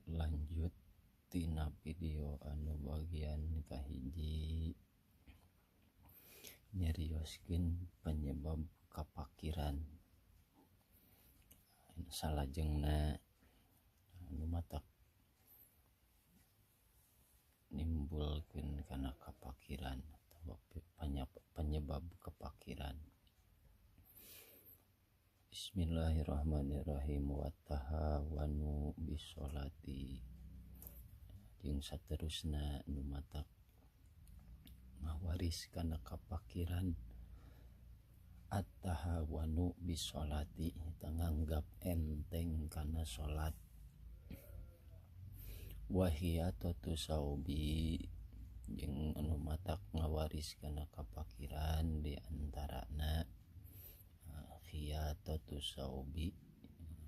Lanjut tina video anu bagian kahiji nyerioskeun penyebab kapakiran. Salajengna anu matak nimbulkeun kana kapakiran atau penyebab kapakiran. Bismillahirrahmanirrahim. Wa tahawanu bisolati. Jeung saterusna nu matak ngawaris kana kapakiran at-tahawanu bisolati, nganggap enteng kana salat. Wahiyatatu saubi, jeung anu matak ngawaris kana kapakiran di antarana khiyatatu saubi